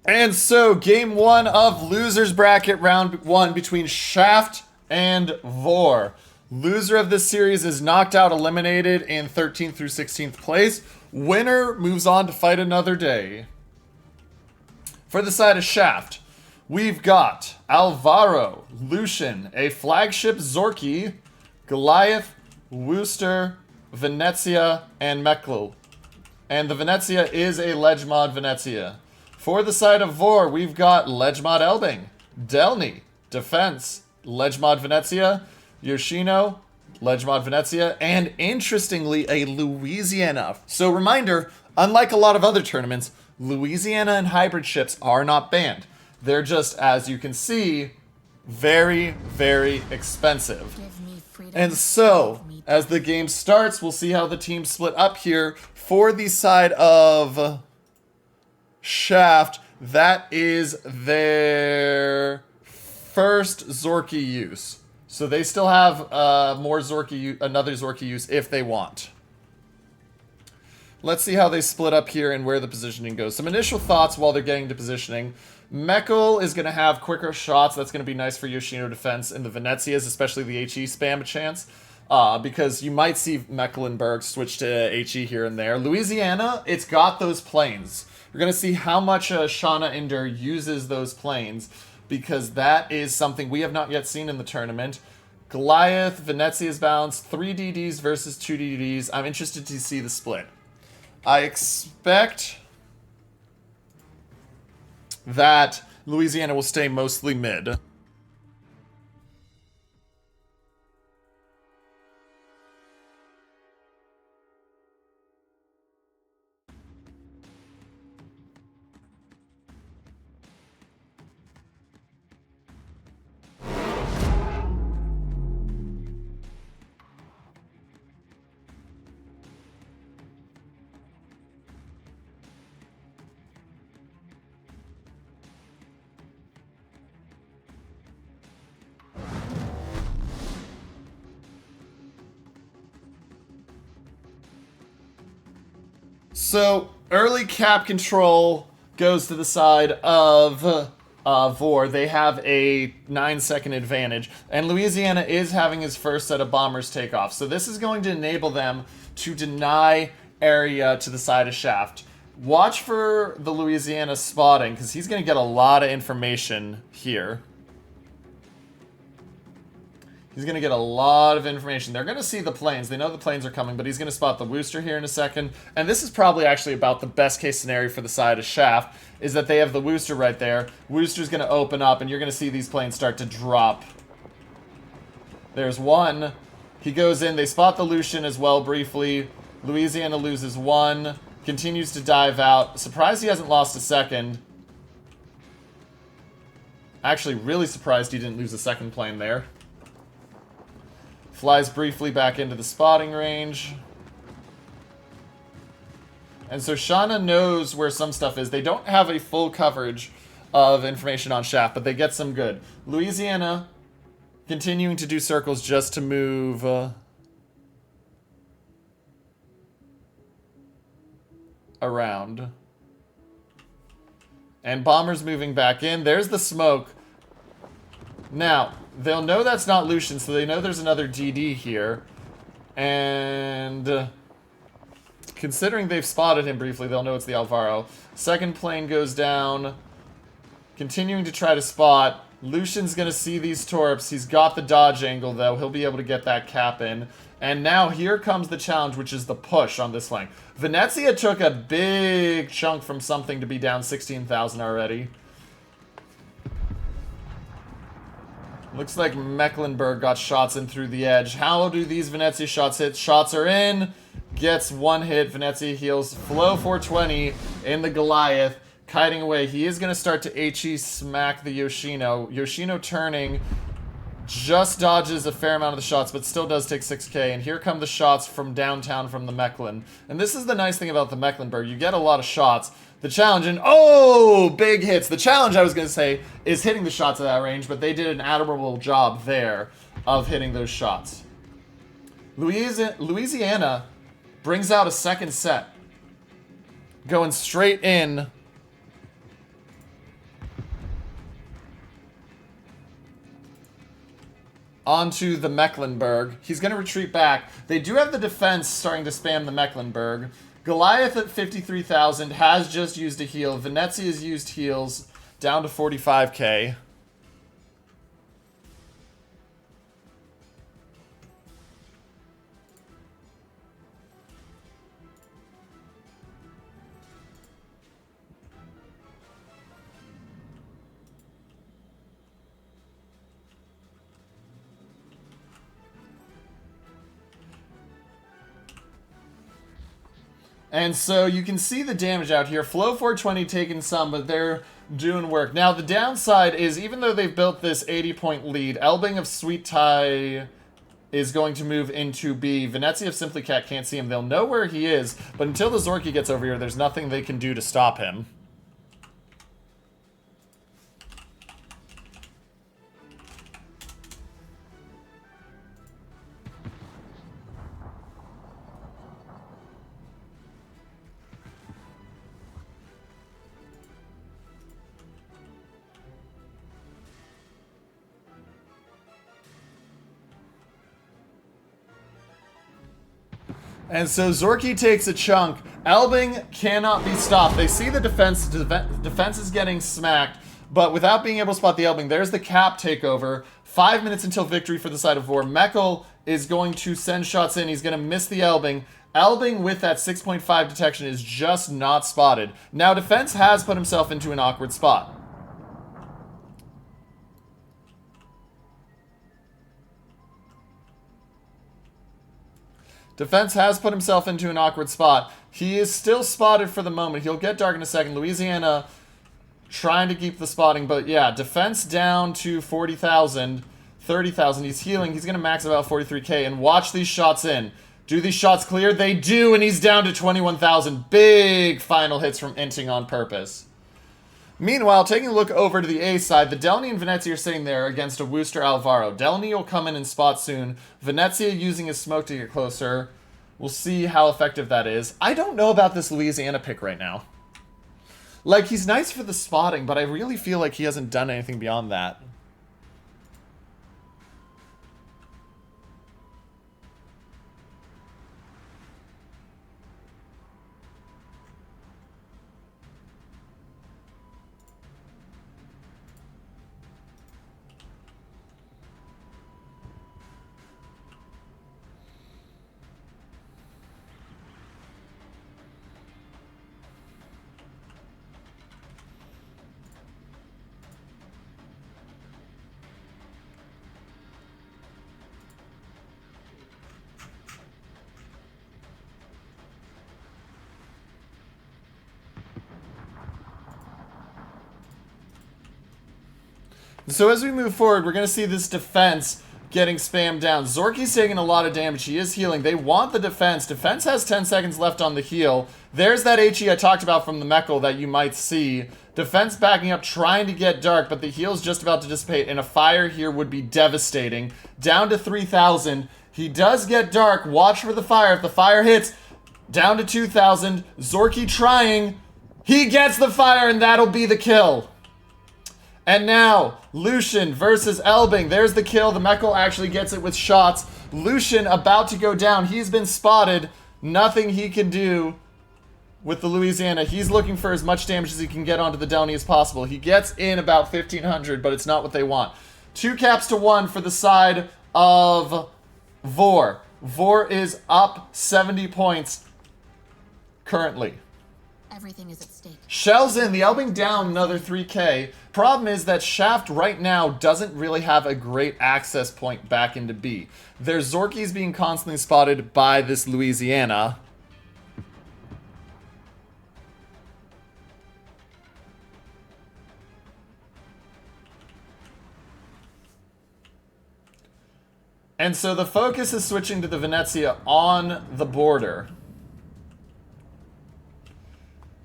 And so, game one of losers bracket round one between Shaft and VOR. Loser of this series is knocked out, eliminated in 13th through 16th place. Winner moves on to fight another day. For the side of Shaft, we've got Alvaro, Lucian, a flagship Zorky, Goliath, Wooster, Venezia, and Mekl. And the Venezia is a Legmod Venezia. For the side of VOR, we've got Legmod Elbing, Delny, Defense, Legmod Venezia, Yoshino, Legmod Venezia, and interestingly, a Louisiana. So reminder, unlike a lot of other tournaments, Louisiana and hybrid ships are not banned. They're just, as you can see, very, very expensive. And so, as the game starts, we'll see how the teams split up here. For the side of Shaft, that is their first Zorky use. So they still have another Zorky use if they want. Let's see how they split up here and where the positioning goes. Some initial thoughts while they're getting to positioning. Mekl is going to have quicker shots. That's going to be nice for Yoshino defense. And the Venezias, especially the HE spam a chance. Because you might see Mecklenburg switch to HE here and there. Louisiana, it's got those planes. We're going to see how much Shauna Inder uses those planes, because that is something we have not yet seen in the tournament. Goliath, Venezia's balance, 3 DDs versus 2 DDs. I'm interested to see the split. I expect that Louisiana will stay mostly mid. So, early cap control goes to the side of VOR. They have a 9-second advantage. And Louisiana is having his first set of bombers take off. So this is going to enable them to deny area to the side of Shaft. Watch for the Louisiana spotting, because he's going to get a lot of information here. He's going to get a lot of information. They're going to see the planes. They know the planes are coming, but he's going to spot the Wooster here in a second. And this is probably actually about the best case scenario for the side of Shaft, is that they have the Wooster right there. Wooster's going to open up, and you're going to see these planes start to drop. There's one. He goes in. They spot the Lucian as well briefly. Louisiana loses one. Continues to dive out. Surprised he hasn't lost a second. Actually, really surprised he didn't lose a second plane there. Flies briefly back into the spotting range. And so Shauna knows where some stuff is. They don't have a full coverage of information on Shaft, but they get some good. Louisiana continuing to do circles just to move around. And bombers moving back in. There's the smoke. Now, they'll know that's not Lucian, so they know there's another DD here. And considering they've spotted him briefly, they'll know it's the Alvaro. Second plane goes down. Continuing to try to spot. Lucian's going to see these torps. He's got the dodge angle, though. He'll be able to get that cap in. And now here comes the challenge, which is the push on this flank. Venezia took a big chunk from something to be down 16,000 already. Looks like Mecklenburg got shots in through the edge. How do these Venezia shots hit? Shots are in. Gets one hit. Venezia heals. Flow 420 in the Goliath. Kiting away. He is going to start to HE smack the Yoshino. Yoshino turning. Just dodges a fair amount of the shots, but still does take 6k. And here come the shots from downtown from the Mechlin. And this is the nice thing about the Mecklenburg. You get a lot of shots. The challenge, and oh, big hits. The challenge, I was going to say, is hitting the shots at that range, but they did an admirable job there of hitting those shots. Louisiana brings out a second set. Going straight in onto the Mecklenburg. He's going to retreat back. They do have the defense starting to spam the Mecklenburg. Goliath at 53,000 has just used a heal. Venezia's used heals down to 45k. And so you can see the damage out here. Flow 420 taking some, but they're doing work. Now, the downside is, even though they've built this 80-point lead, Elbing of Sweet Tai is going to move into B. Venezia of Simply Cat can't see him. They'll know where he is, but until the Zorky gets over here, there's nothing they can do to stop him. And so Zorky takes a chunk. Elbing cannot be stopped. They see the defense. Defense is getting smacked, but without being able to spot the Elbing, there's the cap takeover. 5 minutes until victory for the side of VOR. Meckel is going to send shots in. He's going to miss the Elbing. Elbing with that 6.5 detection is just not spotted. Now defense has put himself into an awkward spot. Defense has put himself into an awkward spot. He is still spotted for the moment. He'll get dark in a second. Louisiana trying to keep the spotting, but yeah, defense down to 40,000, 30,000. He's healing. He's going to max about 43k, and watch these shots in. Do these shots clear? They do, and he's down to 21,000. Big final hits from Inting on purpose. Meanwhile, taking a look over to the A side, the Delny and Venezia are sitting there against a Wooster Alvaro. Delny will come in and spot soon. Venezia using his smoke to get closer. We'll see how effective that is. I don't know about this Louisiana pick right now. Like, he's nice for the spotting, but I really feel like he hasn't done anything beyond that. So as we move forward, we're going to see this defense getting spammed down. Zorky's taking a lot of damage. He is healing. They want the defense. Defense has 10 seconds left on the heal. There's that HE I talked about from the Meckel that you might see. Defense backing up, trying to get dark, but the heal's just about to dissipate, and a fire here would be devastating. Down to 3,000. He does get dark. Watch for the fire. If the fire hits, down to 2,000. Zorky trying. He gets the fire, and that'll be the kill. And now, Lucian versus Elbing. There's the kill. The Meckel actually gets it with shots. Lucian about to go down. He's been spotted. Nothing he can do with the Louisiana. He's looking for as much damage as he can get onto the Delny as possible. He gets in about 1,500, but it's not what they want. 2 caps to 1 for the side of VOR. VOR is up 70 points currently. Everything is at stake. Shells in. The Elbing down another 3k. Problem is that Shaft right now doesn't really have a great access point back into B. There's Zorky's being constantly spotted by this Louisiana. And so the focus is switching to the Venezia on the border.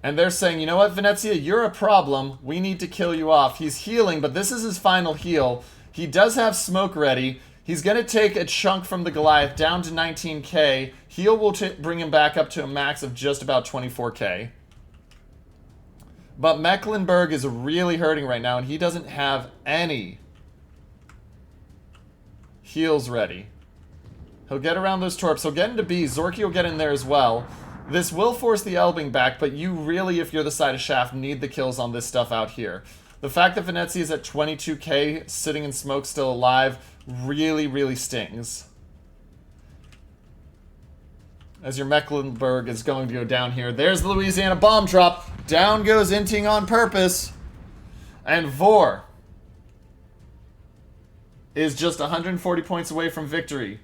And they're saying, you know what, Venezia, you're a problem. We need to kill you off. He's healing, but this is his final heal. He does have smoke ready. He's going to take a chunk from the Goliath down to 19k. Heal will bring him back up to a max of just about 24k. But Mecklenburg is really hurting right now, and he doesn't have any Heals ready. He'll get around those torps. He'll get into B. Zorky will get in there as well. This will force the Elbing back, but you really, if you're the side of Shaft, need the kills on this stuff out here. The fact that Venezia is at 22k, sitting in smoke, still alive, really, really stings. As your Mecklenburg is going to go down here. There's the Louisiana bomb drop. Down goes Inting on purpose. And VOR is just 140 points away from victory.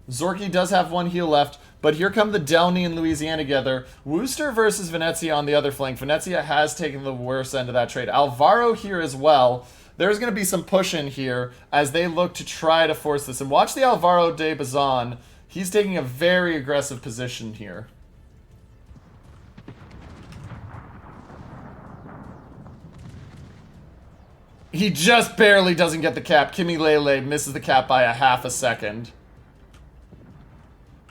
Zorky does have one heal left, but here come the Delny and Louisiana together. Worcester versus Venezia on the other flank. Venezia has taken the worst end of that trade. Alvaro here as well. There's going to be some push in here as they look to try to force this. And watch the Alvaro de Bazan. He's taking a very aggressive position here. He just barely doesn't get the cap. Kimi Lele misses the cap by a half a second.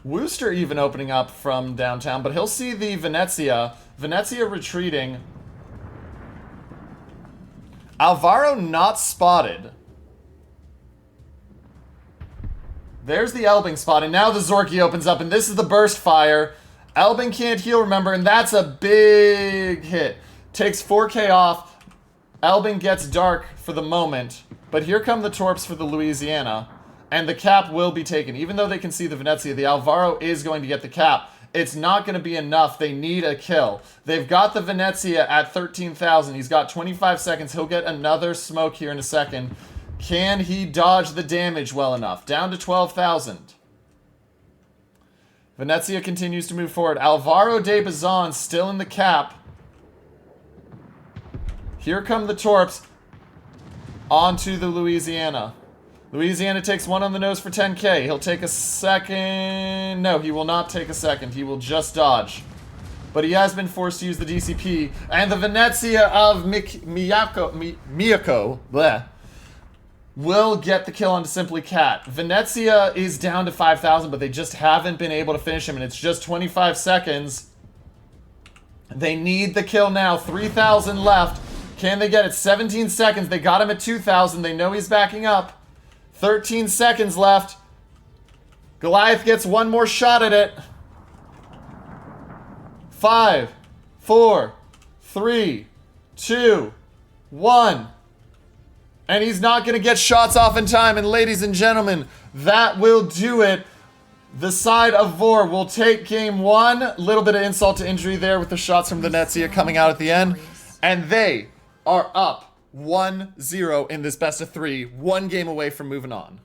Worcester even opening up from downtown, but he'll see the Venezia. Venezia retreating. Alvaro not spotted. There's the Elbing spot, and now the Zorky opens up, and this is the burst fire. Elbing can't heal, remember, and that's a big hit. Takes 4k off. Elbing gets dark for the moment, but here come the torps for the Louisiana, and the cap will be taken. Even though they can see the Venezia, the Alvaro is going to get the cap. It's not going to be enough. They need a kill. They've got the Venezia at 13,000. He's got 25 seconds. He'll get another smoke here in a second. Can he dodge the damage well enough? Down to 12,000. Venezia continues to move forward. Alvaro de Bazan still in the cap. Here come the torps onto the Louisiana. Louisiana takes one on the nose for 10k. He'll take a second. No, he will not take a second. He will just dodge. But he has been forced to use the DCP. And the Venezia of Miyako will get the kill onto Simply Cat. Venezia is down to 5,000, but they just haven't been able to finish him. And it's just 25 seconds. They need the kill now. 3,000 left. Can they get it? 17 seconds. They got him at 2,000. They know he's backing up. 13 seconds left. Goliath gets one more shot at it. 5, 4, 3, 2, 1. And he's not going to get shots off in time. And ladies and gentlemen, that will do it. The side of VOR will take game one. Little bit of insult to injury there with the shots from Venezia coming out at the end. And they are up 1-0 in this best of 3, one game away from moving on.